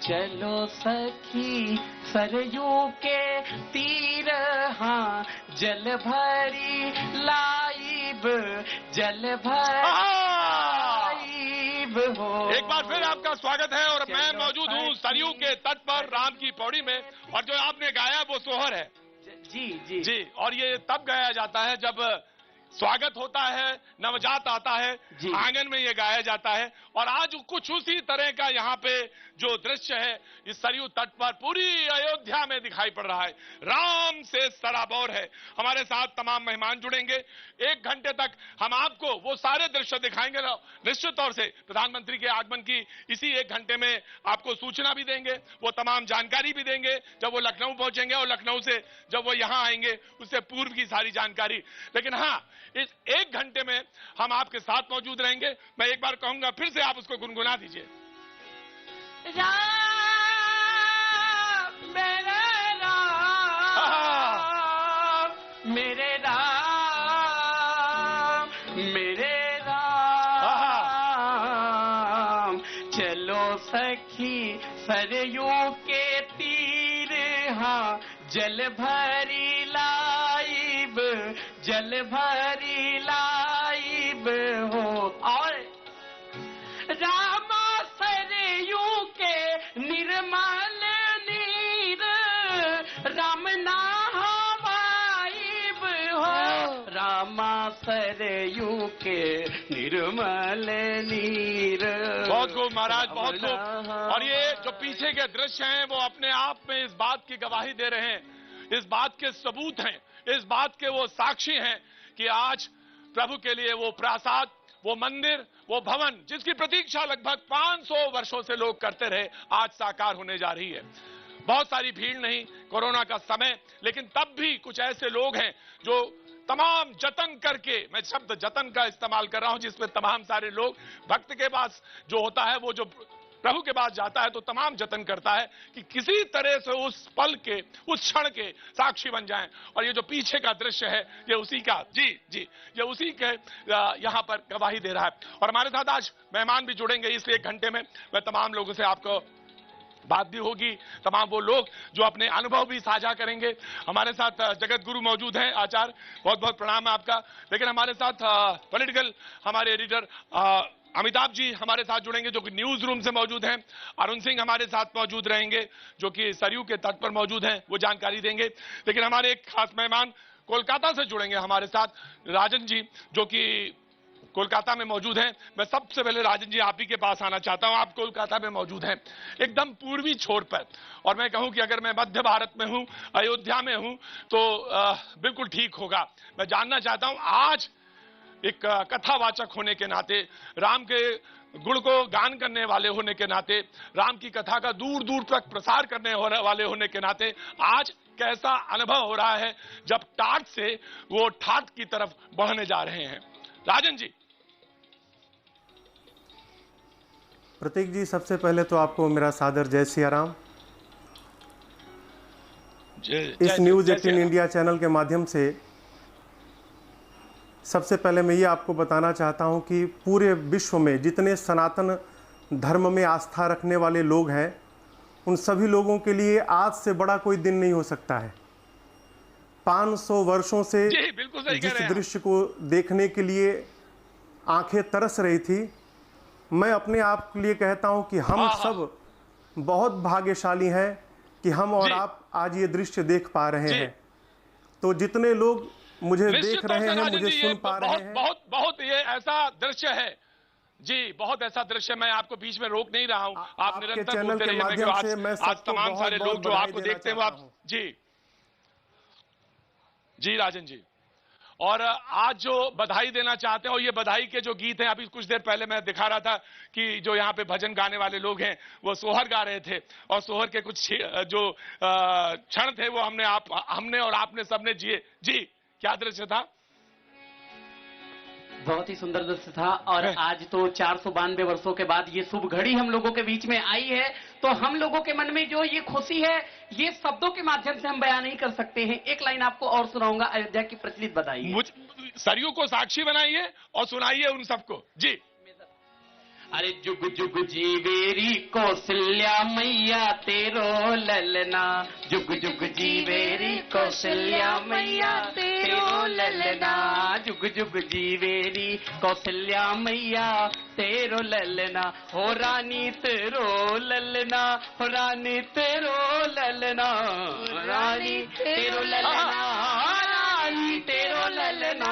चलो सखी सरयू के तीर, हाँ जल भरी लाइब, जल भरी हो। एक बार फिर आपका स्वागत है और मैं मौजूद हूँ सरयू के तट पर राम की पौड़ी में, और जो आपने गाया वो सोहर है। जी जी जी, और ये तब गाया जाता है जब स्वागत होता है, नवजात आता है, आंगन में ये गाया जाता है। और आज कुछ उसी तरह का यहाँ पे जो दृश्य है इस सरयू तट पर पूरी अयोध्या में दिखाई पड़ रहा है। राम से सराबोर है। हमारे साथ तमाम मेहमान जुड़ेंगे। 1 घंटे तक हम आपको वो सारे दृश्य दिखाएंगे। निश्चित तौर से प्रधानमंत्री के आगमन की इसी 1 घंटे में आपको सूचना भी देंगे, वो तमाम जानकारी भी देंगे जब वो लखनऊ पहुंचेंगे, और लखनऊ से जब वो यहाँ आएंगे उससे पूर्व की सारी जानकारी। लेकिन हाँ, इस 1 घंटे में हम आपके साथ मौजूद रहेंगे। मैं एक बार कहूंगा, फिर से आप उसको गुनगुना दीजिए। राम मेरे राम, मेरे राम, मेरे राम, चलो सखी सरयू के तीर, हाँ जल भरी लाइब, जल भरी लाइब हो। और रामा सरयू के निर्मल नीर, राम नहावाइब हो। रामा सरयू के निर्मल नीर। बहुत खूब महाराज, बहुत खूब। और ये जो पीछे के दृश्य हैं वो अपने आप में इस बात की गवाही दे रहे हैं, इस बात के सबूत हैं, इस बात के वो साक्षी हैं कि आज प्रभु के लिए वो प्रासाद, वो मंदिर, वो भवन जिसकी प्रतीक्षा लगभग 500 वर्षों से लोग करते रहे, आज साकार होने जा रही है। बहुत सारी भीड़ नहीं, कोरोना का समय, लेकिन तब भी कुछ ऐसे लोग हैं जो तमाम जतन करके, मैं शब्द जतन का इस्तेमाल कर रहा हूं, जिसमें तमाम सारे लोग, भक्त के पास जो होता है वो जो प्रभु के पास जाता है तो तमाम जतन करता है कि किसी तरह से उस पल के, उस क्षण के साक्षी बन जाएं। और ये जो पीछे का दृश्य है ये उसी का, जी जी, ये उसी के यहाँ पर गवाही दे रहा है। और हमारे साथ आज मेहमान भी जुड़ेंगे इस 1 घंटे में। मैं तमाम लोगों से आपको बात भी होगी, तमाम वो लोग जो अपने अनुभव भी साझा करेंगे। हमारे साथ जगत गुरु मौजूद हैं, आचार्य, बहुत बहुत प्रणाम है आपका। लेकिन हमारे साथ पॉलिटिकल हमारे एडिटर अमिताभ जी हमारे साथ जुड़ेंगे जो कि न्यूज रूम से मौजूद हैं। अरुण सिंह हमारे साथ मौजूद रहेंगे जो कि सरयू के तट पर मौजूद हैं, वो जानकारी देंगे। लेकिन हमारे एक खास मेहमान कोलकाता से जुड़ेंगे हमारे साथ, राजन जी, जो कि कोलकाता में मौजूद हैं। मैं सबसे पहले राजन जी आप ही के पास आना चाहता हूं। आप कोलकाता में मौजूद हैं, एकदम पूर्वी छोर पर, और मैं कहूं कि अगर मैं मध्य भारत में हूं, अयोध्या में हूं, तो बिल्कुल ठीक होगा। मैं जानना चाहता हूं, आज एक कथावाचक होने के नाते, राम के गुण को गान करने वाले होने के नाते, राम की कथा का दूर दूर तक प्रसार करने वाले होने के नाते, आज कैसा अनुभव हो रहा है जब टाट से वो ठाट की तरफ बढ़ने जा रहे हैं? राजन जी। प्रतीक जी, सबसे पहले तो आपको मेरा सादर जय सिया राम। इस न्यूज 18 इंडिया चैनल के माध्यम से सबसे पहले मैं ये आपको बताना चाहता हूं कि पूरे विश्व में जितने सनातन धर्म में आस्था रखने वाले लोग हैं, उन सभी लोगों के लिए आज से बड़ा कोई दिन नहीं हो सकता है। 500 वर्षों से जिस दृश्य को देखने के लिए आंखें तरस रही थी, मैं अपने आप के लिए कहता हूं कि हम सब बहुत भाग्यशाली हैं कि हम और आप आज ये दृश्य देख पा रहे हैं। तो जितने लोग मुझे देख रहे हैं, मुझे सुन पा रहे हैं, बहुत ये ऐसा दृश्य है जी, बहुत ऐसा दृश्य। मैं आपको बीच में रोक नहीं रहा हूं, आप निरंतर बोलते रहिए। आज तमाम सारे लोग जो आपको देखते हैं वो आप, जी जी राजन जी, और आज जो बधाई देना चाहते हैं, और ये बधाई के जो गीत हैं, अभी कुछ देर पहले मैं दिखा रहा था कि जो यहाँ पे भजन गाने वाले लोग हैं वो सोहर गा रहे थे, और सोहर के कुछ जो क्षण थे वो हमने और आपने सबने जिए। जी, क्या दृश्य था? बहुत ही सुंदर दृश्य था। और आज तो 492 वर्षों के बाद ये शुभ घड़ी हम लोगों के बीच में आई है, तो हम लोगों के मन में जो ये खुशी है, ये शब्दों के माध्यम से हम बयान नहीं कर सकते हैं। एक लाइन आपको और सुनाऊंगा, अयोध्या की प्रचलित बताइए। सरयू को साक्षी बनाइए और सुनाइए उन सबको। जी। अरे जुग जुग जीवेरी कौशल्या मैया तेरो ललना, जुग जुग जीवेरी कौशल्या मैया तेरो ललना, जुग जुग जीवेरी कौशल्या मैया तेरो ललना, हो रानी तेरो ललना, हो रानी तेरो ललना, रानी तेरो ललना, रानी तेरो ललना,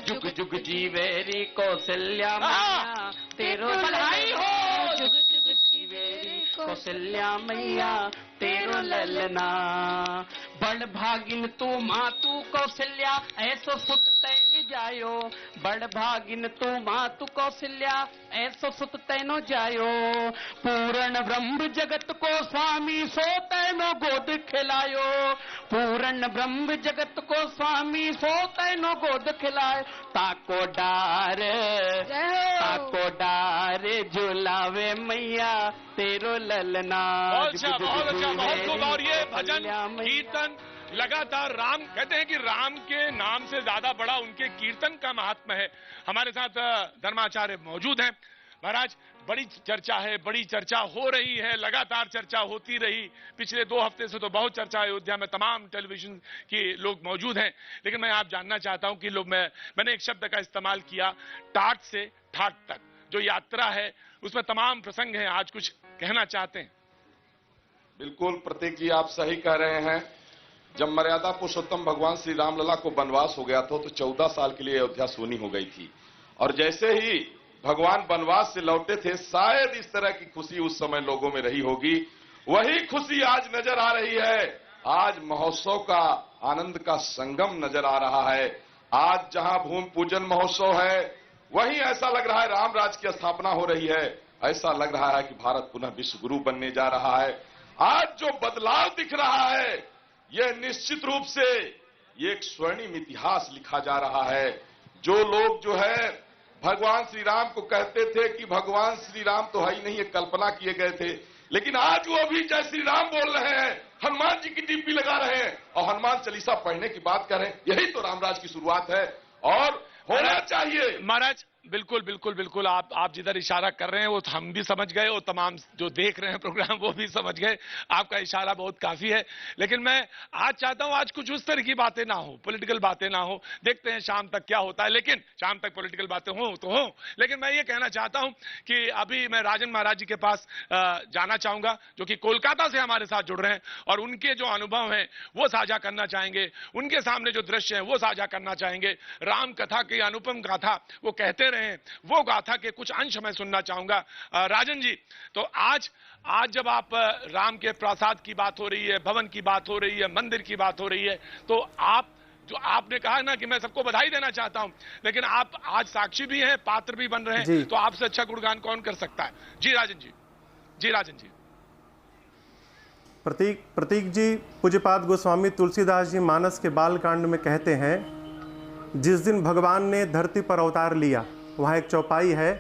जुग जुग जीवेरी कौशल्या मैया तेरो बधाई हो, जुग जुग जीवेरी कौशल्या मैया तेरो ललना, बड़ भागिन तू मातु कौशल्या ऐसो सुत तैन जायो, बड़ भागिन तू मातु कौशल्या ऐसो सुत तैनो जायो, पूर्ण ब्रह्म जगत को स्वामी सो तैनो गोद खिलायो, पूर्ण ब्रह्म जगत को स्वामी सो तैनो गोद खिलायो, ताको डार झुलावे मैया तेरो ललना, बहुत अच्छा, बहुत खूब। और ये भजन कीर्तन लगातार राम कहते हैं कि राम के नाम से ज्यादा बड़ा उनके कीर्तन का महात्मा है। हमारे साथ धर्माचार्य मौजूद हैं। महाराज, बड़ी चर्चा है, बड़ी चर्चा हो रही है, लगातार चर्चा होती रही। पिछले 2 हफ्ते से तो बहुत चर्चा अयोध्या में तमाम टेलीविजन के लोग मौजूद हैं। लेकिन मैं आप जानना चाहता हूं कि मैंने एक शब्द का इस्तेमाल किया, टाट से ठाट तक जो यात्रा है उसमें तमाम प्रसंग हैं। आज कुछ कहना चाहते हैं? बिल्कुल प्रतीक जी, आप सही कह रहे हैं। जब मर्यादा पुरुषोत्तम भगवान श्री रामलला को वनवास हो गया था तो 14 साल के लिए अयोध्या सूनी हो गई थी, और जैसे ही भगवान वनवास से लौटे थे शायद इस तरह की खुशी उस समय लोगों में रही होगी। वही खुशी आज नजर आ रही है। आज महोत्सव का आनंद का संगम नजर आ रहा है। आज जहां भूमि पूजन महोत्सव है वहीं ऐसा लग रहा है राम राज की स्थापना हो रही है। ऐसा लग रहा है कि भारत पुनः विश्व गुरु बनने जा रहा है। आज जो बदलाव दिख रहा है यह निश्चित रूप से ये एक स्वर्णिम इतिहास लिखा जा रहा है। जो लोग जो है भगवान श्री राम को कहते थे कि भगवान श्री राम तो है ही नहीं, ये कल्पना किए गए थे, लेकिन आज वो भी जय श्री राम बोल रहे हैं, हनुमान जी की डीपी लगा रहे हैं और हनुमान चालीसा पढ़ने की बात कर रहे हैं। यही तो रामराज की शुरुआत है और होना चाहिए। महाराज, बिल्कुल बिल्कुल बिल्कुल, आप जिधर इशारा कर रहे हैं वो हम भी समझ गए और तमाम जो देख रहे हैं प्रोग्राम वो भी समझ गए। आपका इशारा बहुत काफी है। लेकिन मैं आज चाहता हूं आज कुछ उस तरह की बातें ना हो, पॉलिटिकल बातें ना हो। देखते हैं शाम तक क्या होता है, लेकिन शाम तक पॉलिटिकल बातें हो तो हो। लेकिन मैं ये कहना चाहता हूं कि अभी मैं राजन महाराज जी के पास जाना चाहूंगा, जो कि कोलकाता से हमारे साथ जुड़ रहे हैं और उनके जो अनुभव हैं वो साझा करना चाहेंगे। उनके सामने जो दृश्य है वो साझा करना चाहेंगे। राम कथा की अनुपम गाथा वो कहते रहे, वो गाथा के कुछ अंश मैं सुनना चाहूंगा। राजन जी, तो आज जब आप राम के प्रासाद की बात हो रही है, भवन की बात हो रही है, मंदिर की बात हो रही है, तो आप जो आपने कहा ना कि मैं सबको बधाई देना चाहता हूं, लेकिन आप आज साक्षी भी हैं, पात्र भी बन रहे हैं, तो आपसे अच्छा गुणगान कौन कर सकता है? जी राजन जी। जी राजन जी। प्रतीक जी, पूज्यपाद गोस्वामी तुलसीदास जी मानस के बालकांड में कहते हैं, जिस दिन भगवान ने धरती पर अवतार लिया, वहाँ एक चौपाई है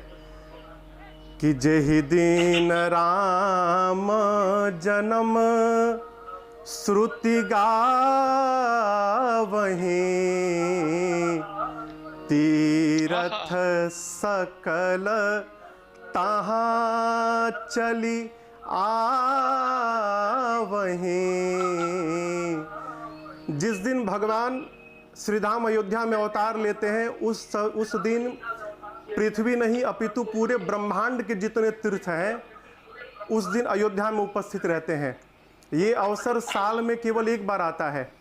कि जेहि दिन राम जन्म श्रुति गावहीं, तीरथ सकल तहाँ चली आवहीं। जिस दिन भगवान श्रीधाम अयोध्या में अवतार लेते हैं उस दिन पृथ्वी नहीं अपितु पूरे ब्रह्मांड के जितने तीर्थ हैं उस दिन अयोध्या में उपस्थित रहते हैं। ये अवसर साल में केवल एक बार आता है,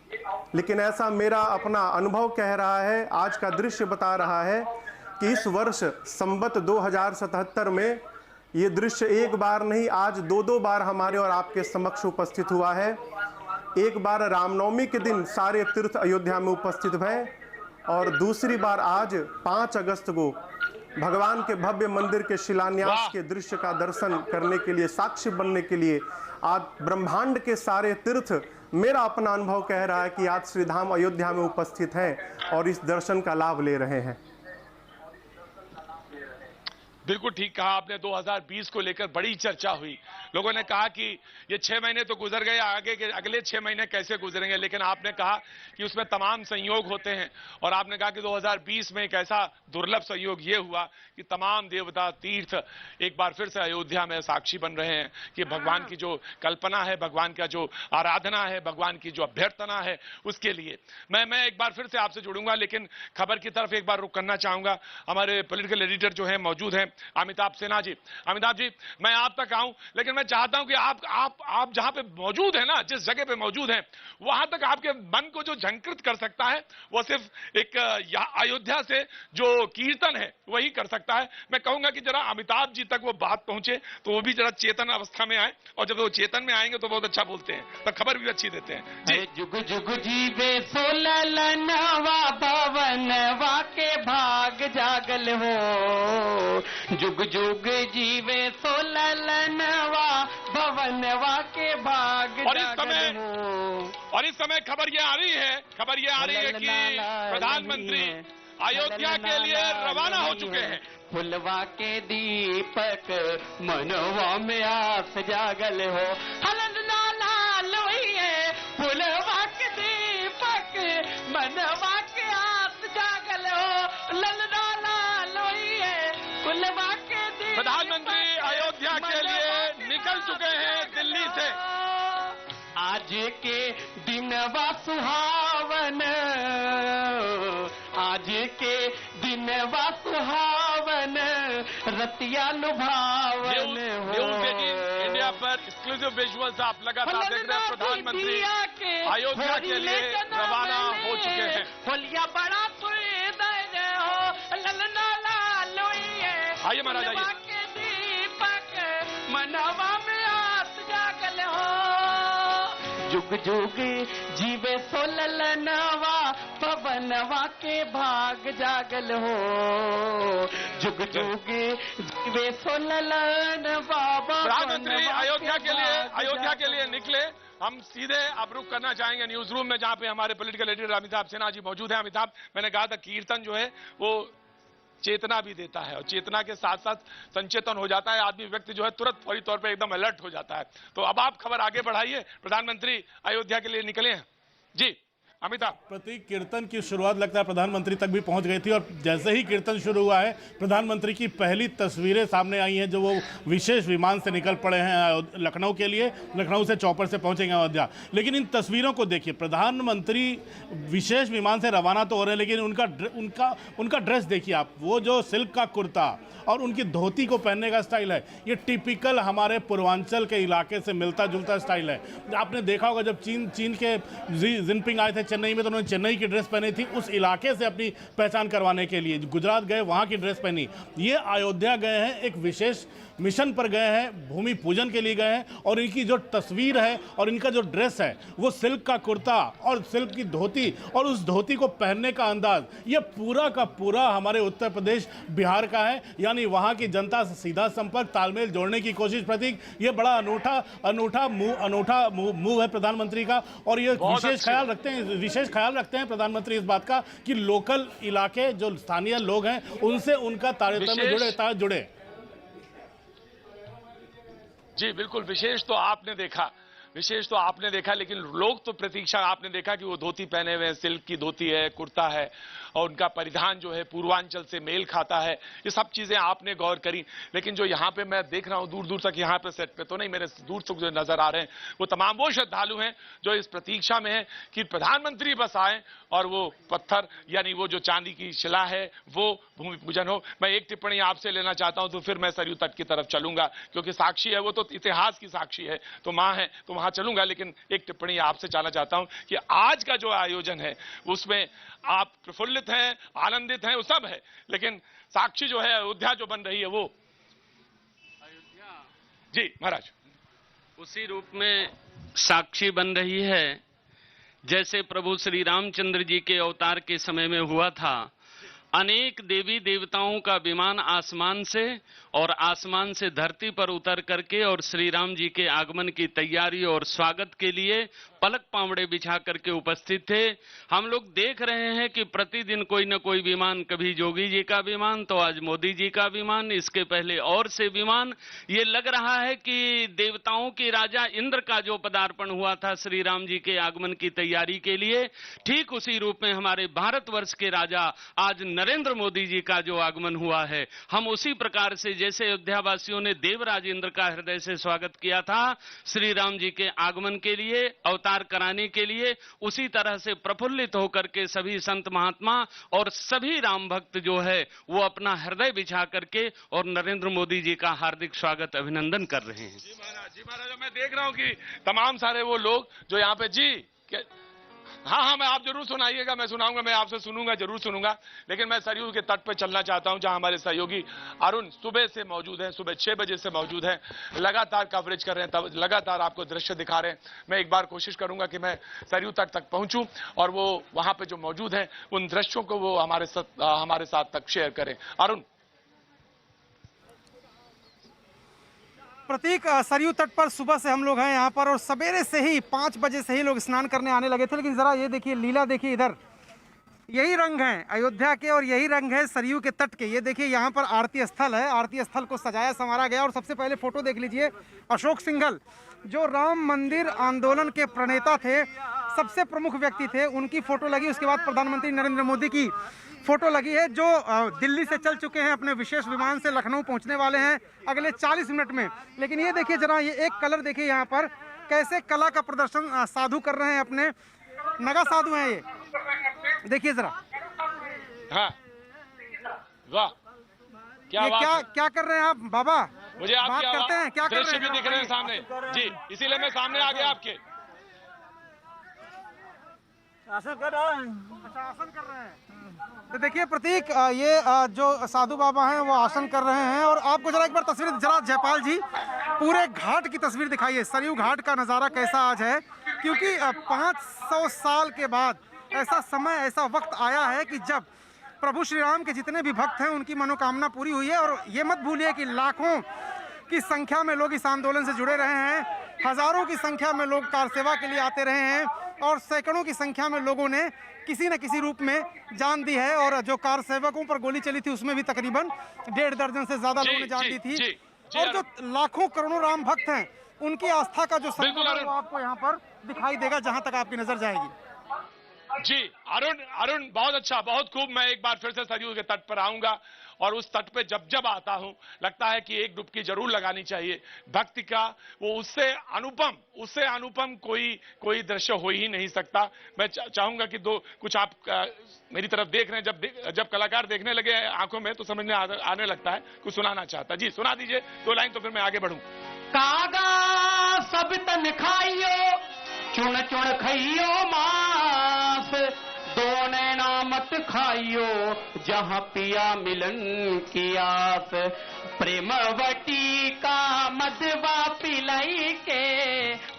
लेकिन ऐसा मेरा अपना अनुभव कह रहा है, आज का दृश्य बता रहा है कि इस वर्ष संवत 2077 में ये दृश्य एक बार नहीं, आज 2 बार हमारे और आपके समक्ष उपस्थित हुआ है। एक बार रामनवमी के दिन सारे तीर्थ अयोध्या में उपस्थित भय, और दूसरी बार आज 5 अगस्त को भगवान के भव्य मंदिर के शिलान्यास के दृश्य का दर्शन करने के लिए, साक्षी बनने के लिए आज ब्रह्मांड के सारे तीर्थ, मेरा अपना अनुभव कह रहा है कि आज श्रीधाम अयोध्या में उपस्थित हैं और इस दर्शन का लाभ ले रहे हैं। बिल्कुल ठीक कहा आपने। 2020 को लेकर बड़ी चर्चा हुई। लोगों ने कहा कि ये 6 महीने तो गुजर गए, आगे के अगले 6 महीने कैसे गुजरेंगे, लेकिन आपने कहा कि उसमें तमाम संयोग होते हैं और आपने कहा कि 2020 में एक ऐसा दुर्लभ संयोग ये हुआ कि तमाम देवता तीर्थ एक बार फिर से अयोध्या में साक्षी बन रहे हैं कि भगवान की जो कल्पना है, भगवान का जो आराधना है, भगवान की जो अभ्यर्थना है, उसके लिए मैं एक बार फिर से आपसे जुड़ूंगा। लेकिन खबर की तरफ एक बार रुख करना चाहूंगा। हमारे पॉलिटिकल एडिटर जो है मौजूद हैं अमिताभ सिन्हा जी। अमिताभ जी, मैं आप तक आऊं, लेकिन मैं चाहता हूं कि आप जहां पे मौजूद हैं ना, जिस जगह पे मौजूद हैं, वहां तक आपके मन को जो झंकृत कर सकता है वो सिर्फ एक अयोध्या से जो कीर्तन है वही कर सकता है। मैं कहूंगा कि जरा अमिताभ जी तक वो बात पहुंचे तो वो भी जरा चेतन अवस्था में आए, और जब वो चेतन में आएंगे तो बहुत अच्छा बोलते हैं, तो खबर भी अच्छी देते हैं जी। जुग जुग जीवे सोललनवा भवनवा के भाग जागल हो, जुग जुग जीवे सोललनवा भवनवा के भाग जागल हो। और इस समय खबर ये आ रही है कि प्रधानमंत्री अयोध्या के लिए रवाना हो चुके हैं। फुलवा के दीपक मनवा में आस जागल हो, हलना लाल है फुलवा के दीपक मनवा के आस जागल हो, ललना लाल है फुलवा के दीपक। प्रधानमंत्री अयोध्या के लिए निकल चुके हैं दिल्ली से। आज के दिनवा सुहावन, आज के दिनवा सुहावन, रतिया लुभावन हो। इंडिया पर एक्सक्लूसिव विजुअल्स आप लगातार देख रहे हैं। प्रधानमंत्री अयोध्या के लिए रवाना हो चुके हैं। होलिया बड़ा सुंदर हो, ललना लाल आइए महाराज, आइए। के दीपक मनवा में आस जागल हो, जुग जुग जीवे सोललनवा पवनवा के भाग जागल हो, जुग जुग जीवे सोललनवा। प्रधानमंत्री अयोध्या के लिए निकले। हम सीधे अब रुख करना चाहेंगे न्यूज रूम में, जहां पे हमारे पॉलिटिकल एडिटर अमिताभ सिन्हा जी मौजूद हैं। अमिताभ, मैंने कहा था कीर्तन जो है वो चेतना भी देता है, और चेतना के साथ साथ संचेतन हो जाता है आदमी, व्यक्ति जो है तुरंत फौरी तौर पे एकदम अलर्ट हो जाता है। तो अब आप खबर आगे बढ़ाइए। प्रधानमंत्री अयोध्या के लिए निकले हैं जी। अमिताभ, प्रतीक, कीर्तन की शुरुआत लगता है प्रधानमंत्री तक भी पहुंच गई थी, और जैसे ही कीर्तन शुरू हुआ है प्रधानमंत्री की पहली तस्वीरें सामने आई हैं, जो वो विशेष विमान से निकल पड़े हैं लखनऊ के लिए, लखनऊ से चौपर से पहुंचेंगे अयोध्या। लेकिन इन तस्वीरों को देखिए, प्रधानमंत्री विशेष विमान से रवाना तो हो रहे हैं, लेकिन उनका ड्रेस देखिए आप, वो जो सिल्क का कुर्ता और उनकी धोती को पहनने का स्टाइल है, ये टिपिकल हमारे पूर्वांचल के इलाके से मिलता जुलता स्टाइल है। आपने देखा होगा जब चीन के जिनपिंग आए थे चेन्नई में, तो उन्होंने चेन्नई की ड्रेस पहनी थी, उस इलाके से अपनी पहचान करवाने के लिए। गुजरात गए, वहाँ की ड्रेस पहनी। ये अयोध्या गए हैं, एक विशेष मिशन पर गए हैं, भूमि पूजन के लिए गए हैं, और इनकी जो तस्वीर है और इनका जो ड्रेस है वो सिल्क का कुर्ता और सिल्क की धोती, और उस धोती को पहनने का अंदाज, ये पूरा का पूरा हमारे उत्तर प्रदेश बिहार का है। यानी वहाँ की जनता से सीधा संपर्क, तालमेल जोड़ने की कोशिश। प्रतीक, ये बड़ा अनूठा मूव है प्रधानमंत्री का, और ये विशेष ख्याल रखते हैं प्रधानमंत्री इस बात का कि लोकल इलाके जो स्थानीय लोग हैं उनसे उनका तारतम्य जुड़े। जी बिल्कुल, विशेष तो आपने देखा, लेकिन लोग तो प्रतीक्षा, आपने देखा कि वो धोती पहने हुए हैं, सिल्क की धोती है, कुर्ता है, और उनका परिधान जो है पूर्वांचल से मेल खाता है। ये सब चीजें आपने गौर करी। लेकिन जो यहाँ पे मैं देख रहा हूँ दूर दूर तक, यहाँ पे सेट पे तो नहीं, मेरे दूर तक जो नजर आ रहे हैं वो तमाम वो श्रद्धालु हैं जो इस प्रतीक्षा में है कि प्रधानमंत्री बस आए और वो पत्थर, यानी वो जो चांदी की शिला है, वो भूमि पूजन हो। मैं एक टिप्पणी आपसे लेना चाहता हूं, तो फिर मैं सरयू तट की तरफ चलूंगा, क्योंकि साक्षी है वो, तो इतिहास की साक्षी है, तो मां है तो वहां चलूंगा। लेकिन एक टिप्पणी आपसे जानना चाहता हूं कि आज का जो आयोजन है उसमें आप प्रफुल्लित हैं, आनंदित हैं, वो सब है, लेकिन साक्षी जो है अयोध्या जो बन रही है वो अयोध्या जी महाराज उसी रूप में साक्षी बन रही है जैसे प्रभु श्री रामचंद्र जी के अवतार के समय में हुआ था। अनेक देवी देवताओं का विमान आसमान से और आसमान से धरती पर उतर करके और श्री राम जी के आगमन की तैयारी और स्वागत के लिए पलक पावड़े बिछा करके उपस्थित थे। हम लोग देख रहे हैं कि प्रतिदिन कोई न कोई विमान, कभी जोगी जी का विमान तो आज मोदी जी का विमान, इसके पहले और से विमान। ये लग रहा है कि देवताओं के राजा इंद्र का जो पदार्पण हुआ था श्री राम जी के आगमन की तैयारी के लिए, ठीक उसी रूप में हमारे भारतवर्ष के राजा आज नरेंद्र मोदी जी का जो आगमन हुआ है, हम उसी प्रकार से जैसे अयोध्या वासियों ने देवराज इंद्र का हृदय से स्वागत किया था श्री राम जी के आगमन के लिए, अवतार कराने के लिए, उसी तरह से प्रफुल्लित होकर के सभी संत महात्मा और सभी राम भक्त जो है वो अपना हृदय बिछा करके और नरेंद्र मोदी जी का हार्दिक स्वागत अभिनंदन कर रहे हैं। जी महाराज, मैं देख रहा हूं कि तमाम सारे वो लोग जो यहाँ पे हाँ, मैं आप जरूर सुनाइएगा, मैं सुनाऊंगा, मैं आपसे सुनूंगा, जरूर सुनूंगा। लेकिन मैं सरयू के तट पर चलना चाहता हूं, जहां हमारे सहयोगी अरुण सुबह से मौजूद हैं, सुबह 6 बजे से मौजूद हैं, लगातार कवरेज कर रहे हैं, लगातार आपको दृश्य दिखा रहे हैं। मैं एक बार कोशिश करूंगा कि मैं सरयू तट तक पहुंचूं और वो वहां पे जो मौजूद हैं उन दृश्यों को वो हमारे साथ तक शेयर करें। अरुण। प्रतीक, सरयू तट पर सुबह से हम लोग हैं यहाँ पर और सवेरे से ही 5 बजे से ही लोग स्नान करने आने लगे थे। लेकिन ज़रा ये देखिए, लीला देखिए, इधर यही रंग है अयोध्या के और यही रंग है सरयू के तट के। ये देखिए यहाँ पर आरती स्थल है, आरती स्थल को सजाया संवारा गया। और सबसे पहले फोटो देख लीजिए, अशोक सिंघल जो राम मंदिर आंदोलन के प्रणेता थे, सबसे प्रमुख व्यक्ति थे, उनकी फोटो लगी। उसके बाद प्रधानमंत्री नरेंद्र मोदी की फोटो लगी है, जो दिल्ली से चल चुके हैं, अपने विशेष विमान से लखनऊ पहुंचने वाले हैं अगले 40 मिनट में। लेकिन ये देखिए जरा, ये एक कलर देखिए यहाँ पर कैसे कला का प्रदर्शन साधु कर रहे हैं, अपने नगा साधु हैं ये, देखिए जरा। हाँ, वाह, क्या कर रहे हैं आप बाबा? मुझे आपकी बात करते हैं, क्या कर रहे दृश्य हैं? भी दिख रहे हैं सामने जी, इसीलिए मैं सामने आ गया आपके। आसन कर रहे हैं। अच्छा, आसन कर रहे हैं। तो देखिए प्रतीक, ये जो साधु बाबा हैं वो आसन कर रहे हैं। और आपको जरा एक बार तस्वीर, जरा जयपाल जी पूरे घाट की तस्वीर दिखाइए, सरयू घाट का नज़ारा कैसा आज है। क्योंकि 500 साल के बाद ऐसा समय, ऐसा वक्त आया है कि जब प्रभु श्री राम के जितने भी भक्त हैं उनकी मनोकामना पूरी हुई है। और ये मत भूलिए कि लाखों की संख्या में लोग इस आंदोलन से जुड़े रहे हैं, हजारों की संख्या में लोग कार सेवा के लिए आते रहे हैं और सैकड़ों की संख्या में लोगों ने किसी न किसी रूप में जान दी है। और जो कार सेवकों पर गोली चली थी उसमें भी तकरीबन 1.5 दर्जन से ज्यादा लोगों ने जान दी थी। और जो लाखों करोड़ों राम भक्त हैं उनकी आस्था का जो संगम है वो आपको यहाँ पर दिखाई देगा जहां तक आपकी नजर जाएगी। जी अरुण, बहुत अच्छा, बहुत खूब। मैं एक बार फिर से सरयू के तट पर आऊंगा और उस तट पे जब आता हूं लगता है कि एक डुबकी जरूर लगानी चाहिए। भक्ति का वो उससे अनुपम कोई दृश्य हो ही नहीं सकता। मैं चाहूंगा कि कुछ आप मेरी तरफ देख रहे हैं, जब कलाकार देखने लगे आंखों में तो समझ में आने लगता है, कुछ सुनाना चाहता। जी सुना दीजिए 2 लाइन तो फिर मैं आगे बढ़ूं। कागा सब तन खाइयो, चुन चुन खाइयो मांस, दो नैना मत खाइयो जहां पिया मिलन की आस, प्रेमवती का मदवा पिलाई के,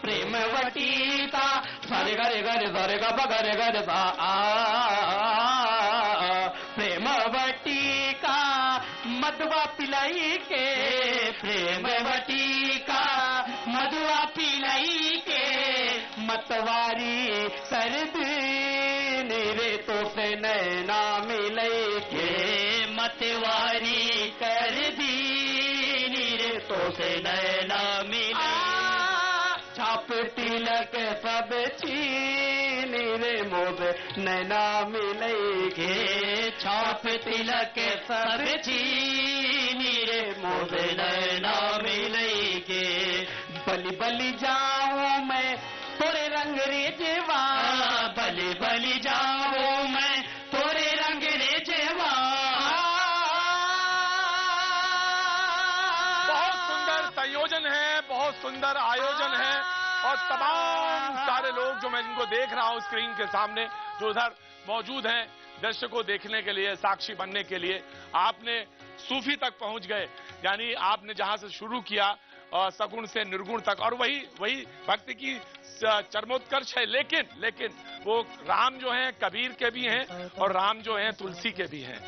प्रेमवती का सारे गरे गरे सारे गा बगरे गरे सा, प्रेमवती का मदवा पिलाई के, प्रेमवती का मदवा पिलाई के, मतवारी सर्द रे तो से नैना मिले के, मतवारी कर दी रे तो से नैना मिले, छाप तिलक सब छीन रे मोद नैना मिले के, छाप तिलक सब छीन रे मोद नैना मिले के, बलि बलि जाऊं मैं तोरे रंग रेजवा, बलि बलि जाऊं मैं तोरे रंग रेजवा। बहुत सुंदर संयोजन है, बहुत सुंदर आयोजन है और तमाम सारे लोग जो मैं जिनको देख रहा हूं स्क्रीन के सामने, जो उधर मौजूद हैं दृश्य को देखने के लिए, साक्षी बनने के लिए, आपने सूफी तक पहुंच गए। यानी आपने जहां से शुरू किया सगुण से निर्गुण तक, और वही भक्ति की चरमोत्कर्ष है। लेकिन वो राम जो हैं कबीर के भी हैं और राम जो हैं तुलसी के भी हैं।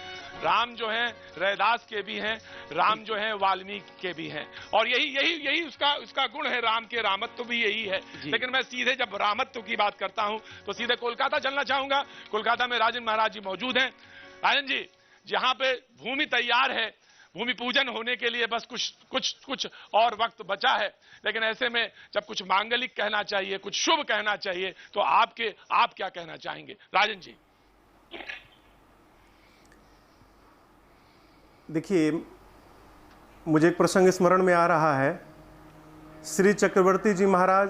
राम जो है रैदास के भी हैं, राम जो है वाल्मीकि के भी हैं, और यही उसका गुण है। राम के रामत्व भी यही है। लेकिन मैं सीधे जब रामत्व की बात करता हूं तो सीधे कोलकाता चलना चाहूंगा। कोलकाता में राजन महाराज जी मौजूद हैं। राजन जी, जहां पे भूमि तैयार है, भूमि पूजन होने के लिए बस कुछ और वक्त बचा है, लेकिन ऐसे में जब कुछ मांगलिक कहना चाहिए, कुछ शुभ कहना चाहिए, तो आप क्या कहना चाहेंगे राजन जी? देखिए, मुझे एक प्रसंग स्मरण में आ रहा है। श्री चक्रवर्ती जी महाराज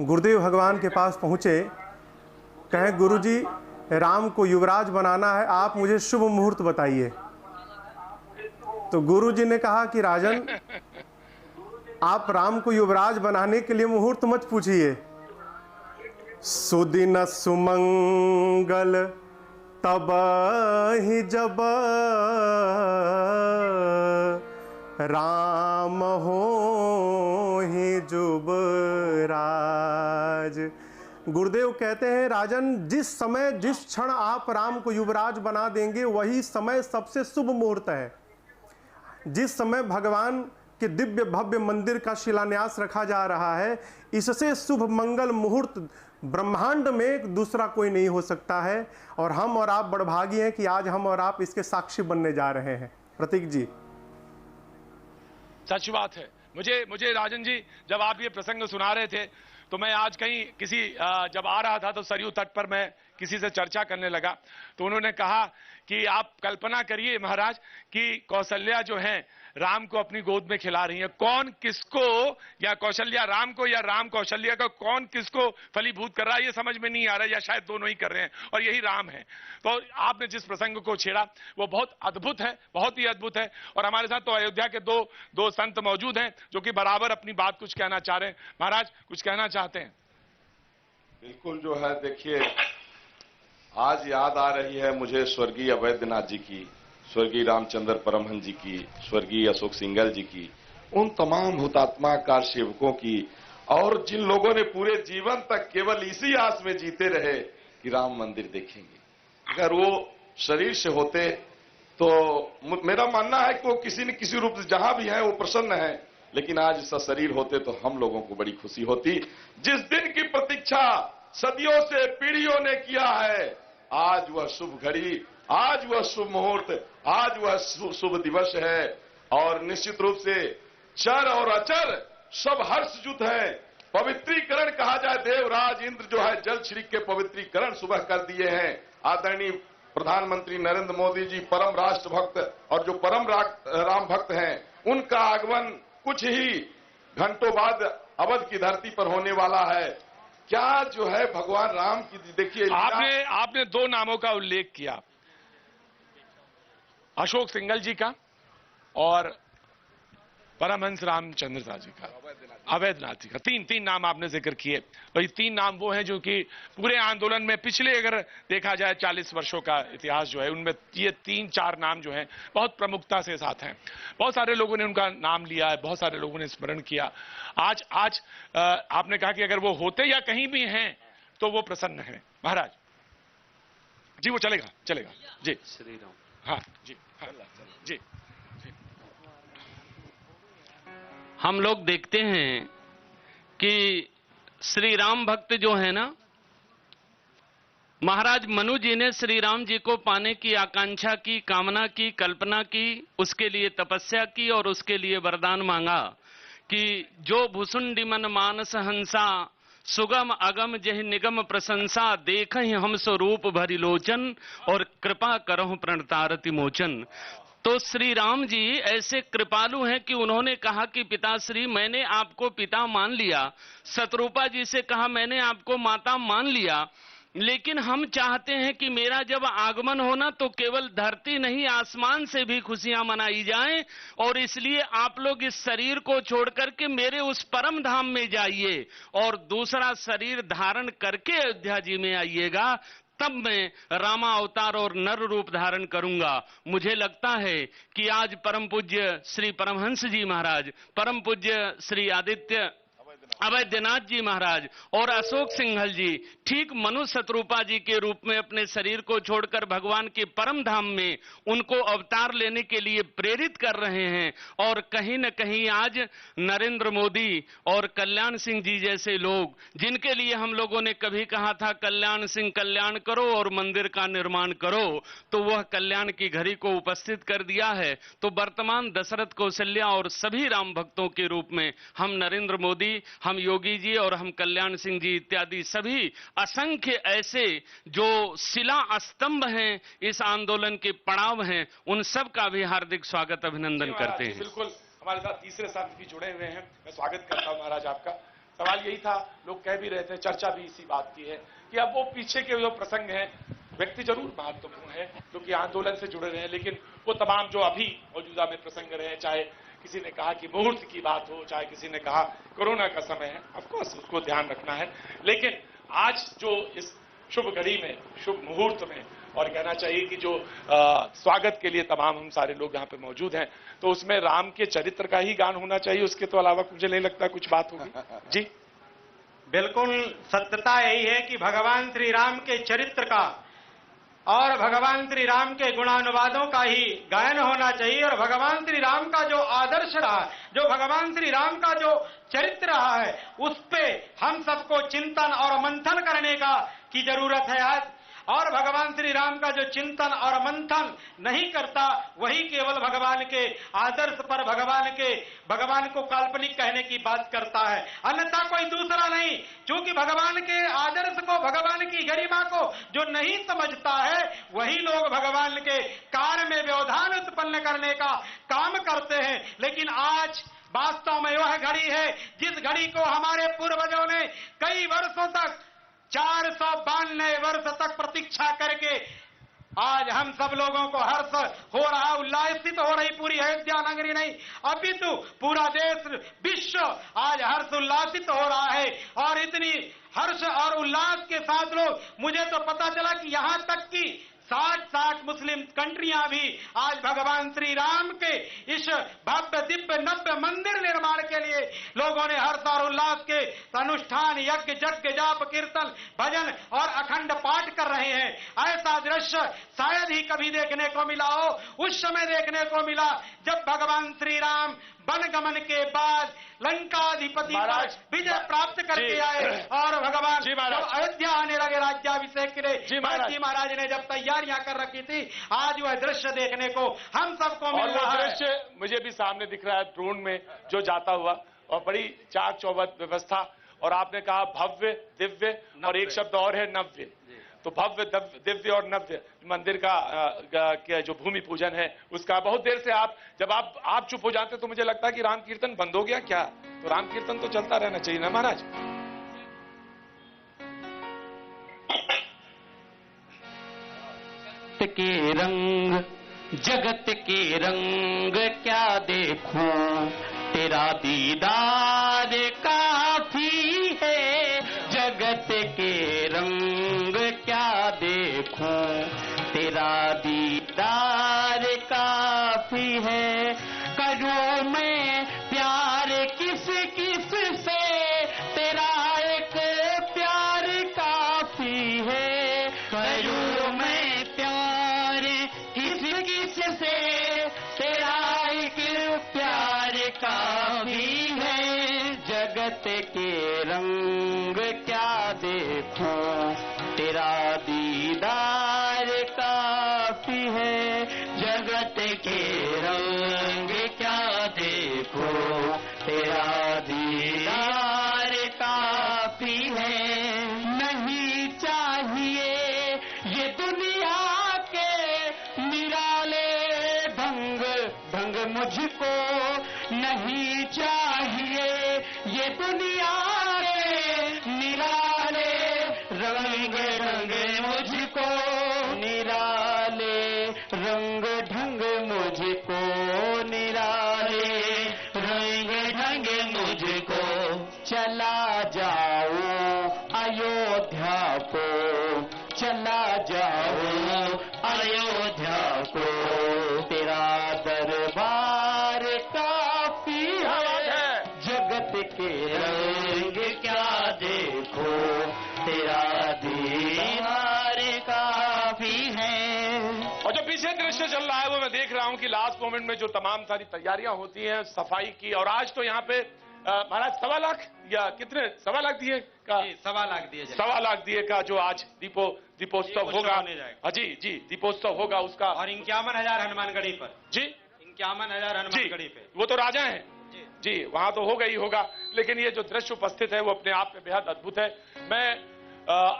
गुरुदेव भगवान के पास पहुँचे, कहें गुरुजी राम को युवराज बनाना है, आप मुझे शुभ मुहूर्त बताइए। तो गुरुजी ने कहा कि राजन, आप राम को युवराज बनाने के लिए मुहूर्त मत पूछिए, सुदिन सुमंगल तब ही जब राम हो ही युवराज। गुरुदेव कहते हैं राजन, जिस समय जिस क्षण आप राम को युवराज बना देंगे वही समय सबसे शुभ मुहूर्त है। जिस समय भगवान के दिव्य भव्य मंदिर का शिलान्यास रखा जा रहा है, इससे शुभ मंगल मुहूर्त ब्रह्मांड में दूसरा कोई नहीं हो सकता है। और हम और आप बड़भागी हैं कि आज हम और आप इसके साक्षी बनने जा रहे हैं। प्रतीक जी, सच बात है। मुझे राजन जी, जब आप ये प्रसंग सुना रहे थे तो मैं आज कहीं जब आ रहा था तो सरयू तट पर मैं किसी से चर्चा करने लगा, तो उन्होंने कहा कि आप कल्पना करिए महाराज कि कौशल्या जो है राम को अपनी गोद में खिला रही है। कौन किसको, या कौशल्या राम को या राम कौशल्या को, कौन किसको फलीभूत कर रहा है ये समझ में नहीं आ रहा है, या शायद दोनों ही कर रहे हैं, और यही राम है। तो आपने जिस प्रसंग को छेड़ा वो बहुत अद्भुत है, बहुत ही अद्भुत है। और हमारे साथ तो अयोध्या के दो संत मौजूद हैं जो कि बराबर अपनी बात कुछ कहना चाह रहे हैं। महाराज, कुछ कहना चाहते हैं? बिल्कुल, जो है देखिए, आज याद आ रही है मुझे स्वर्गीय अवैधनाथ जी की, स्वर्गीय रामचंद्र परमहंस जी की, स्वर्गीय अशोक सिंघल जी की, उन तमाम हुतात्मा कार सेवकों की, और जिन लोगों ने पूरे जीवन तक केवल इसी आस में जीते रहे कि राम मंदिर देखेंगे। अगर वो शरीर से होते तो मेरा मानना है कि वो किसी न किसी रूप से जहां भी है वो प्रसन्न है, लेकिन आज सशरीर होते तो हम लोगों को बड़ी खुशी होती। जिस दिन की प्रतीक्षा सदियों से पीढ़ियों ने किया है, आज वह शुभ घड़ी, आज वह शुभ मुहूर्त, आज वह शुभ दिवस है। और निश्चित रूप से चर और अचर सब हर्षयुत है। पवित्रीकरण कहा जाए, देवराज इंद्र जो है जल छिड़क के पवित्रीकरण सुबह कर दिए हैं। आदरणीय प्रधानमंत्री नरेंद्र मोदी जी परम राष्ट्र भक्त और जो परम राम भक्त हैं, उनका आगमन कुछ ही घंटों बाद अवध की धरती पर होने वाला है। क्या जो है भगवान राम की, देखिए आपने दो नामों का उल्लेख किया, अशोक सिंघल जी का और परमहंस रामचंद्र जी का, अवैधनाथ जी का। तीन नाम आपने जिक्र किए, और ये तीन नाम वो हैं जो कि पूरे आंदोलन में पिछले अगर देखा जाए 40 वर्षों का इतिहास जो है उनमें ये 3-4 नाम जो हैं बहुत प्रमुखता से साथ हैं। बहुत सारे लोगों ने उनका नाम लिया है, बहुत सारे लोगों ने स्मरण किया। आज आपने कहा कि अगर वो होते या कहीं भी हैं तो वो प्रसन्न है। महाराज जी, वो चलेगा जी, श्री राम। हाँ जी, हाँ जी। हम लोग देखते हैं कि श्री राम भक्त जो है ना, महाराज मनु जी ने श्री राम जी को पाने की आकांक्षा की, कामना की, कल्पना की, उसके लिए तपस्या की और उसके लिए वरदान मांगा कि जो भुसुंडी मन मानस हंसा, सुगम अगम जहि निगम प्रशंसा, देखहि हम स्वरूप भरि लोचन और कृपा करहु प्रणतारति मोचन। तो श्री राम जी ऐसे कृपालु हैं कि उन्होंने कहा कि पिताश्री, मैंने आपको पिता मान लिया, शत्रुपा जी से कहा मैंने आपको माता मान लिया, लेकिन हम चाहते हैं कि मेरा जब आगमन होना तो केवल धरती नहीं आसमान से भी खुशियां मनाई जाएं, और इसलिए आप लोग इस शरीर को छोड़ करके मेरे उस परम धाम में जाइए और दूसरा शरीर धारण करके अयोध्या जी में आइएगा, तब मैं रामा अवतार और नर रूप धारण करूंगा। मुझे लगता है कि आज परम पूज्य श्री परमहंस जी महाराज, परम पूज्य श्री आदित्य अवैधनाथ जी महाराज और अशोक सिंघल जी ठीक मनु शत्रुपा जी के रूप में अपने शरीर को छोड़कर भगवान के परम धाम में उनको अवतार लेने के लिए प्रेरित कर रहे हैं। और कहीं न कहीं आज नरेंद्र मोदी और कल्याण सिंह जी जैसे लोग, जिनके लिए हम लोगों ने कभी कहा था कल्याण सिंह कल्याण करो और मंदिर का निर्माण करो, तो वह कल्याण की घड़ी को उपस्थित कर दिया है। तो वर्तमान दशरथ कौशल्या और सभी राम भक्तों के रूप में हम नरेंद्र मोदी, हम योगी जी और हम कल्याण सिंह जी इत्यादि सभी असंख्य ऐसे जो शिला स्तंभ हैं, इस आंदोलन के पड़ाव हैं, उन सब का भी हार्दिक स्वागत अभिनंदन करते हैं। बिल्कुल हमारे साथ तीसरे साथी भी जुड़े हुए हैं, मैं स्वागत करता हूं महाराज आपका। सवाल यही था, लोग कह भी रहे थे, चर्चा भी इसी बात की है कि अब वो पीछे के जो प्रसंग हैं, व्यक्ति जरूर महत्वपूर्ण है क्योंकि आंदोलन से जुड़े रहे हैं, लेकिन वो तमाम जो अभी मौजूदा में प्रसंग रहे हैं, चाहे किसी ने कहा कि मुहूर्त की बात हो, चाहे किसी ने कहा कोरोना का समय है, ऑफकोर्स उसको ध्यान रखना है, लेकिन आज जो इस शुभ घड़ी में, शुभ मुहूर्त में, और कहना चाहिए कि जो स्वागत के लिए तमाम हम सारे लोग यहाँ पे मौजूद हैं, तो उसमें राम के चरित्र का ही गान होना चाहिए, उसके तो अलावा मुझे नहीं लगता कुछ बात होगी। जी बिल्कुल, सत्यता यही है कि भगवान श्री राम के चरित्र का और भगवान श्री राम के गुणानुवादों का ही गायन होना चाहिए। और भगवान श्री राम का जो आदर्श रहा, जो भगवान श्री राम का जो चरित्र रहा है, उस पे हम सबको चिंतन और मंथन करने की जरूरत है आज। और भगवान श्री राम का जो चिंतन और मंथन नहीं करता, वही केवल भगवान के आदर्श पर भगवान को काल्पनिक कहने की बात करता है, अन्यथा कोई दूसरा नहीं। क्योंकि भगवान के आदर्श को, भगवान की गरिमा को जो नहीं समझता है, वही लोग भगवान के कार्य में व्यवधान उत्पन्न करने का काम करते हैं। लेकिन आज वास्तव में वह घड़ी है जिस घड़ी को हमारे पूर्वजों ने कई वर्षों तक, 492 वर्ष तक प्रतीक्षा करके आज हम सब लोगों को हर्ष हो रहा, उल्लासित हो रही पूरी अयोध्या नगरी नहीं, अभी तो पूरा देश, विश्व आज हर्ष उल्लासित हो रहा है। और इतनी हर्ष और उल्लास के साथ लोग, मुझे तो पता चला कि यहां तक कि 60 मुस्लिम कंट्रियां भी आज भगवान श्री राम के इस भव्य दिव्य नव्य मंदिर निर्माण के लिए लोगों ने हर्ष और उल्लास के अनुष्ठान, यज्ञ, जाप, कीर्तन, भजन और अखंड पाठ कर रहे हैं। ऐसा दृश्य शायद ही कभी देखने को मिला हो। उस समय देखने को मिला जब भगवान श्री राम वन गमन के बाद लंकाधिपति पर विजय प्राप्त करके आए और भगवान जब अयोध्या आने लगे राज्याभिषेक के लिए, जी महाराज ने जब तैयारियां कर रखी थी, आज वह दृश्य देखने को हम सबको मिल रहा है। दृश्य मुझे भी सामने दिख रहा है ड्रोन में जो जाता हुआ, और बड़ी चाक चौबंद व्यवस्था, और आपने कहा भव्य, दिव्य और एक शब्द और है नव्य। तो भव्य, दिव्य और नव्य मंदिर का जो भूमि पूजन है, उसका बहुत देर से जब आप चुप हो जाते तो मुझे लगता है कि राम कीर्तन बंद हो गया क्या? तो राम कीर्तन तो चलता रहना चाहिए ना महाराज। के रंग, जगत के रंग क्या देखूं, तेरा दीदार काफी है। जगत के रंग क्या देखूं, तेरा दीदार काफी है। करूं मैं प्यार किस किस से, तेरा एक प्यार काफी है। करूं मैं प्यार किस किस से, तेरा एक प्यार काफी है। जगत के रंग क्या देखूं, तेरा दीदार काफी है। जगत के रंग क्या देखूं, तेरा दीदार काफी है। नहीं चाहिए ये दुनिया के निराले ढंग, ढंग मुझको नहीं चाहिए। ये दुनिया के निराले रंग ढंग मुझको, निराले रंग ढंग मुझको, निराले रंग ढंग मुझको। चला जाऊं अयोध्या को, चला जाऊं अयोध्या को, तेरा दरबार काफी है। जगत के रंग क्या देखो, तेरा दीदार काफी है। और जो पीछे दृश्य चल रहा है वो मैं देख रहा हूं कि लास्ट मोमेंट में जो तमाम सारी तैयारियां होती हैं सफाई की, और आज तो यहाँ पे महाराज 1.25 लाख या कितने 1.25 लाख दिए का 1.25 लाख दिए 1.25 लाख दिए का जो आज दीपोत्सव होगा। हाँ जी जी, दीपोत्सव होगा उसका। और 51,000 हनुमानगढ़ी पर जी 51,000 हनुमानगढ़ी पे। वो तो राजा हैं जी, वहां तो होगा ही होगा, लेकिन ये जो दृश्य उपस्थित है वो अपने आप में बेहद अद्भुत है। मैं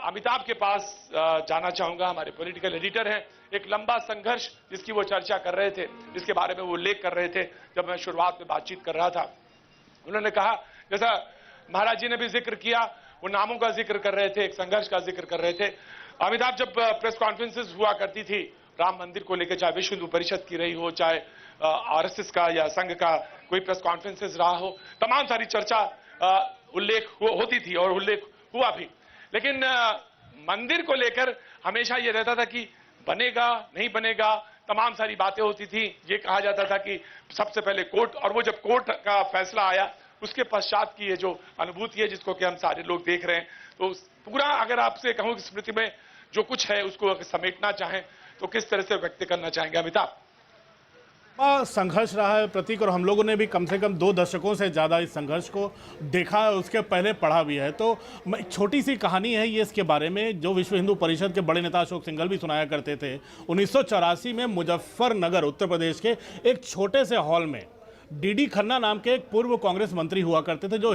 अमिताभ के पास जाना चाहूंगा, हमारे पॉलिटिकल एडिटर हैं। एक लंबा संघर्ष जिसकी वो चर्चा कर रहे थे, जिसके बारे में वो उल्लेख कर रहे थे जब मैं शुरुआत में बातचीत कर रहा था। उन्होंने कहा, जैसा महाराज जी ने भी जिक्र किया, वो नामों का जिक्र कर रहे थे, एक संघर्ष का जिक्र कर रहे थे। अमिताभ, जब प्रेस कॉन्फ्रेंसेस हुआ करती थी राम मंदिर को लेकर, चाहे विश्व हिंदू परिषद की रही हो, चाहे आरएसएस का या संघ का कोई प्रेस कॉन्फ्रेंसेस रहा हो, तमाम सारी चर्चा उल्लेख होती थी और उल्लेख हुआ भी। लेकिन मंदिर को लेकर हमेशा ये रहता था कि बनेगा नहीं बनेगा, तमाम सारी बातें होती थी। ये कहा जाता था कि सबसे पहले कोर्ट, और वो जब कोर्ट का फैसला आया उसके पश्चात की ये जो अनुभूति है जिसको कि हम सारे लोग देख रहे हैं, तो पूरा अगर आपसे कहूं कि स्मृति में जो कुछ है उसको अगर समेटना चाहें तो किस तरह से व्यक्त करना चाहेंगे अमिताभ? संघर्ष रहा है प्रतीक, और हम लोगों ने भी कम से कम 2 दशकों से ज़्यादा इस संघर्ष को देखा है, उसके पहले पढ़ा भी है। तो एक छोटी सी कहानी है ये इसके बारे में, जो विश्व हिंदू परिषद के बड़े नेता अशोक सिंघल भी सुनाया करते थे। 1984 में मुजफ्फरनगर उत्तर प्रदेश के एक छोटे से हॉल में डीडी खन्ना नाम के एक पूर्व कांग्रेस मंत्री हुआ करते थे, जो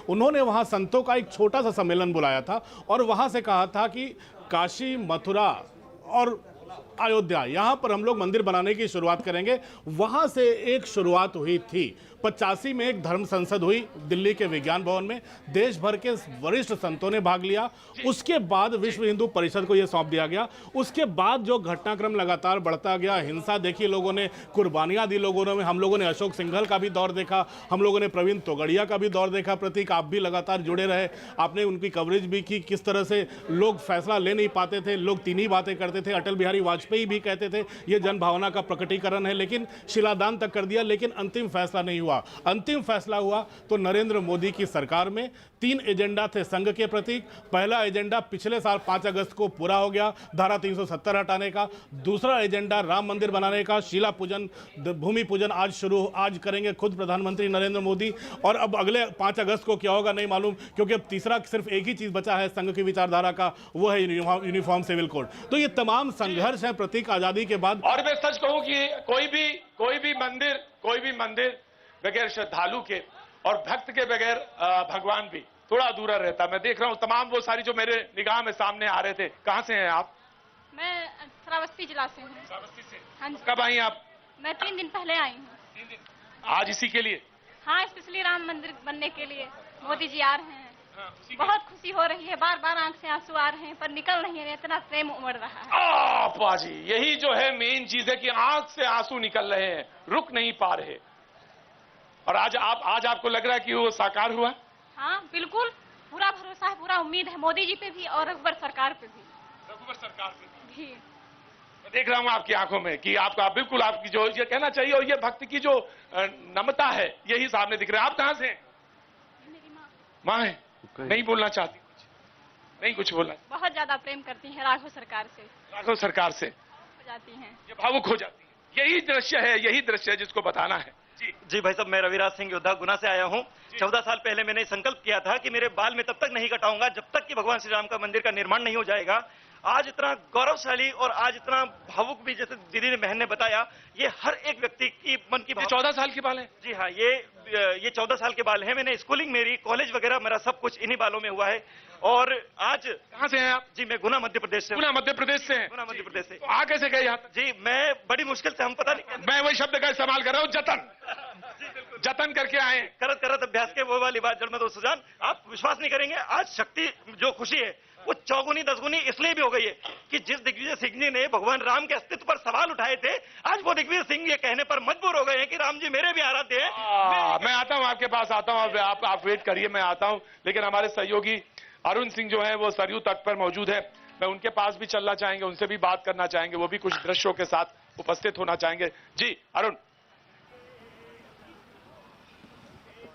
उन्होंने वहाँ संतों का एक छोटा सा सम्मेलन बुलाया था और वहाँ से कहा था कि काशी, मथुरा और अयोध्या, यहाँ पर हम लोग मंदिर बनाने की शुरुआत करेंगे। वहाँ से एक शुरुआत हुई थी। 85 में एक धर्म संसद हुई दिल्ली के विज्ञान भवन में, देश भर के वरिष्ठ संतों ने भाग लिया। उसके बाद विश्व हिंदू परिषद को यह सौंप दिया गया। उसके बाद जो घटनाक्रम लगातार बढ़ता गया, हिंसा देखी लोगों ने, कुर्बानियां दी लोगों ने। हम लोगों ने अशोक सिंघल का भी दौर देखा, हम लोगों ने प्रवीण तोगड़िया का भी दौर देखा। प्रतीक, आप भी लगातार जुड़े रहे, आपने उनकी कवरेज भी की, किस तरह से लोग फैसला ले नहीं पाते थे, लोग 3 ही बातें करते थे। अटल बिहारी वाजपेयी भी कहते थे ये जन भावना का प्रकटीकरण है, लेकिन शिलादान तक कर दिया, लेकिन अंतिम फैसला नहीं हुआ। अंतिम फैसला हुआ तो नरेंद्र मोदी की सरकार में 3 एजेंडा थे संघ के प्रतीक। पहला एजेंडा पिछले साल 5 अगस्त को पूरा हो गया, धारा 370 हटाने का। दूसरा एजेंडा राम मंदिर बनाने का, शिला पूजन, भूमि पूजन आज करेंगे खुद प्रधानमंत्री नरेंद्र मोदी। और अब अगले 5 अगस्त को क्या होगा नहीं मालूम, क्योंकि अब तीसरा सिर्फ एक ही चीज बचा है संघ की विचारधारा का, वो है यूनिफॉर्म सिविल कोड। तो ये तमाम संघर्ष है प्रतीक आजादी के बाद। और मैं सच कहूं कि कोई भी मंदिर बगैर श्रद्धालु के और भक्त के बगैर भगवान भी थोड़ा अधूरा रहता। मैं देख रहा हूं तमाम वो सारी जो मेरे निगाह में सामने आ रहे थे। कहां से हैं आप? मैं श्रावस्ती जिला से हूँ। श्रावस्ती से? हाँ जी। कब आई आप? मैं 3 दिन पहले आई हूँ। 3 दिन? आज इसी के लिए? हाँ, स्पेशली राम मंदिर बनने के लिए मोदी जी आ रहे हैं। बहुत खुशी हो रही है, बार बार आंख से आंसू आ रहे हैं पर निकल नहीं रहे, इतना प्रेम उमड़ रहा है। पाजी, यही जो है मेन चीज है कि आंख से आंसू निकल रहे हैं, रुक नहीं पा रहे। और आज आपको लग रहा है कि वो साकार हुआ? हाँ बिल्कुल, पूरा भरोसा है, पूरा उम्मीद है मोदी जी पे भी और रघुवर सरकार पे भी। रघुवर सरकार पे भी मैं देख रहा हूँ आपकी आंखों में कि आपका बिल्कुल आपकी जो ये कहना चाहिए और ये भक्ति की जो नम्रता है यही सामने दिख रहा है। आप कहाँ से? मेरी माँ है, नहीं बोलना चाहती कुछ? नहीं कुछ बोलना? बहुत ज्यादा प्रेम करती है राघव सरकार से। राघव सरकार से हो जाती हैं, ये भावुक हो जाती है। यही दृश्य है जिसको बताना है। जी भाई साहब, मैं रविराज सिंह योद्धा गुना से आया हूँ। 14 साल पहले मैंने संकल्प किया था कि मेरे बाल में तब तक नहीं कटाऊंगा जब तक कि भगवान श्री राम का मंदिर का निर्माण नहीं हो जाएगा। आज इतना गौरवशाली और आज इतना भावुक भी, जैसे दीदी ने बहन ने बताया, ये हर एक व्यक्ति की मन की 14 साल के बाल है? जी हाँ, ये 14 साल के बाल हैं। मैंने स्कूलिंग, मेरी कॉलेज वगैरह, मेरा सब कुछ इन्हीं बालों में हुआ है। और आज कहाँ से हैं आप? जी मैं गुना मध्य प्रदेश से। गुना मध्य प्रदेश से? गुना मध्य प्रदेश से। तो आ कैसे गए यहाँ? जी मैं बड़ी मुश्किल से, हम पता नहीं, मैं वही शब्द का इस्तेमाल कर रहा हूँ, जतन करके आए। करत अभ्यास के वो वाली बात। जड़ में तो सुजान, आप विश्वास नहीं करेंगे, आज शक्ति जो खुशी है वो 4 गुनी 10 गुनी इसलिए भी हो गई है कि जिस दिग्विजय सिंह जी ने भगवान राम के अस्तित्व पर सवाल उठाए थे, आज वो दिग्विजय सिंह ये कहने पर मजबूर हो गए हैं कि राम जी मेरे भी आराध्य हैं। मैं आता हूं आपके पास, आता हूं, आप वेट करिए, मैं आता हूं। लेकिन हमारे सहयोगी अरुण सिंह जो है वो सरयू तट पर मौजूद है, मैं उनके पास भी चलना चाहेंगे, उनसे भी बात करना चाहेंगे, वो भी कुछ दृश्यों के साथ उपस्थित होना चाहेंगे। जी अरुण।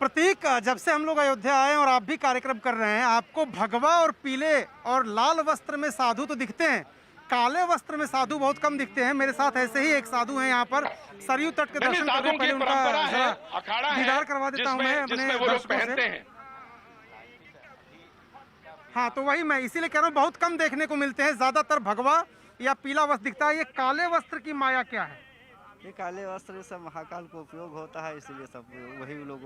प्रतीक, जब से हम लोग अयोध्या आए और आप भी कार्यक्रम कर रहे हैं, आपको भगवा और पीले और लाल वस्त्र में साधु तो दिखते हैं, काले वस्त्र में साधु बहुत कम दिखते हैं। मेरे साथ ऐसे ही एक साधु हैं यहाँ पर, सरयू तट के दर्शन करने, पहले उनका दीदार करवा देता हूँ मैं अपने दर्शकों से। हाँ, तो वही मैं इसीलिए कह रहा हूँ, बहुत कम देखने को मिलते हैं, ज्यादातर भगवा या पीला वस्त्र दिखता है। ये काले वस्त्र की माया क्या है? ये काले वस्त्र सब महाकाल को उपयोग होता है, इसीलिए सब वही लोग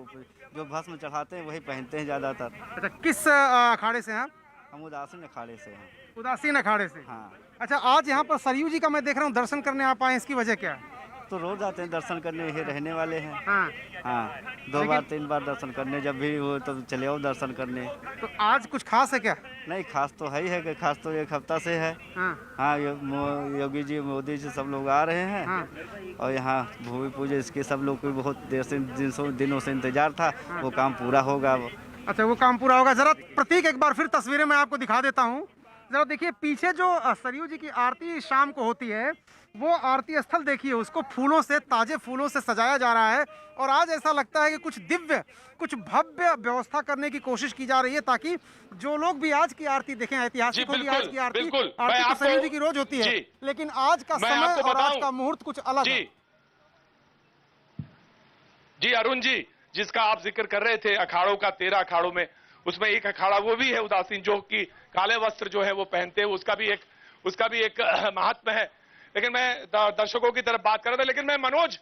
जो भस्म चढ़ाते हैं वही पहनते हैं ज्यादातर। अच्छा, किस अखाड़े से हैं आप? हम उदासीन अखाड़े से हैं। उदासीन अखाड़े से? हाँ। अच्छा, आज यहाँ पर सरयू जी का मैं देख रहा हूँ दर्शन करने आप आए, इसकी वजह क्या है? तो रोज आते हैं दर्शन करने, यही रहने वाले हैं। हाँ। हाँ, 2 बार 3 बार दर्शन करने, जब भी हो तो चले आओ दर्शन करने। तो आज कुछ खास है क्या? नहीं, खास तो है ही है कि खास तो 1 हफ्ता से है। हाँ, योगी जी मोदी जी सब लोग आ रहे हैं। हाँ। और यहाँ भूमि पूजन इसके सब लोग को बहुत देर से दिनों से इंतजार था। हाँ। वो काम पूरा होगा। अच्छा, वो काम पूरा होगा। जरा प्रतीक एक बार फिर तस्वीरें मैं आपको दिखा देता हूँ। जरा देखिए पीछे जो सरयू जी की आरती शाम को होती है, वो आरती स्थल देखिए, उसको फूलों से, ताजे फूलों से सजाया जा रहा है। और आज ऐसा लगता है कि कुछ दिव्य, कुछ भव्य व्यवस्था करने की कोशिश की जा रही है, ताकि जो लोग भी आज की आरती देखें, ऐतिहासिक होगी आज की आरती। आरती तो सरयू जी की रोज होती है, लेकिन आज का समय और आज का मुहूर्त कुछ अलग है। जी अरुण जी, जिसका आप जिक्र कर रहे थे अखाड़ों का, 13 अखाड़ों में, उसमें एक अखाड़ा वो भी है उदासीन, जो कि काले वस्त्र जो है वो पहनते हैं, उसका भी एक महात्मा है। लेकिन मैं दर्शकों की तरफ बात कर रहा था, लेकिन मैं मनोज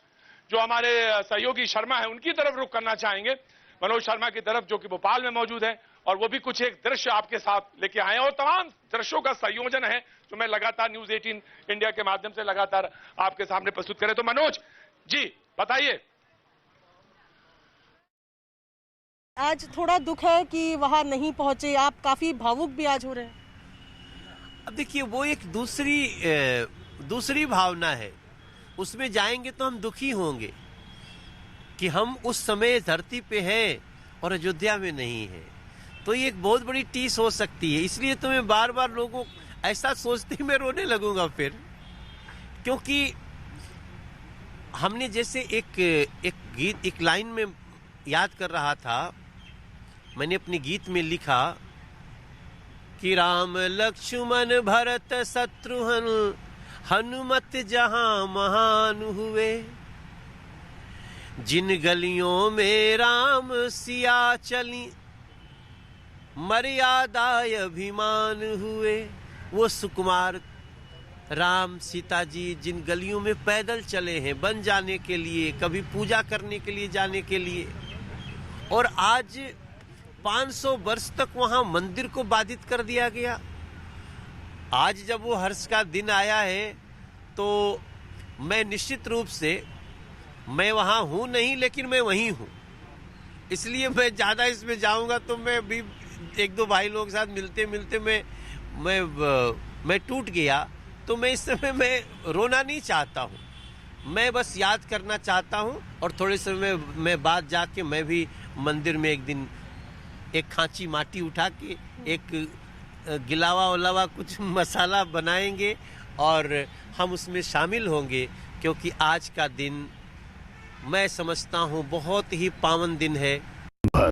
जो हमारे सहयोगी शर्मा है उनकी तरफ रुख करना चाहेंगे, मनोज शर्मा की तरफ, जो कि भोपाल में मौजूद है, और वो भी कुछ एक दृश्य आपके साथ लेके आए हैं। और तमाम दृश्यों का संयोजन है जो मैं लगातार न्यूज 18 इंडिया के माध्यम से लगातार आपके सामने प्रस्तुत करें। तो मनोज जी बताइए। आज थोड़ा दुख है कि वहां नहीं पहुंचे, आप काफी भावुक भी आज हो रहे हैं। अब देखिए, वो एक दूसरी भावना है, उसमें जाएंगे तो हम दुखी होंगे कि हम उस समय धरती पे हैं और अयोध्या में नहीं है। तो ये एक बहुत बड़ी टीस हो सकती है। इसलिए तो मैं बार बार लोगों ऐसा सोचते ही मैं रोने लगूंगा फिर, क्योंकि हमने जैसे एक लाइन में याद कर रहा था, मैंने अपने गीत में लिखा कि राम लक्ष्मण भरत शत्रुघ्न हनुमत जहां महान हुए, जिन गलियों में राम सिया चली मर्यादा अभिमान हुए। वो सुकुमार राम सीता जी जिन गलियों में पैदल चले हैं बन जाने के लिए, कभी पूजा करने के लिए जाने के लिए, और आज 500 वर्ष तक वहां मंदिर को बाधित कर दिया गया। आज जब वो हर्ष का दिन आया है तो मैं निश्चित रूप से, मैं वहां हूं नहीं लेकिन मैं वहीं हूं, इसलिए मैं ज्यादा इसमें जाऊंगा तो मैं भी 1-2 भाई लोगों के साथ मिलते मिलते मैं टूट गया। तो मैं इस समय मैं रोना नहीं चाहता हूं, मैं बस याद करना चाहता हूं। और थोड़े समय में बाद जाके मैं भी मंदिर में एक दिन एक खांची माटी उठा के एक गिलावा उलावा कुछ मसाला बनाएंगे और हम उसमें शामिल होंगे, क्योंकि आज का दिन मैं समझता हूं बहुत ही पावन दिन है।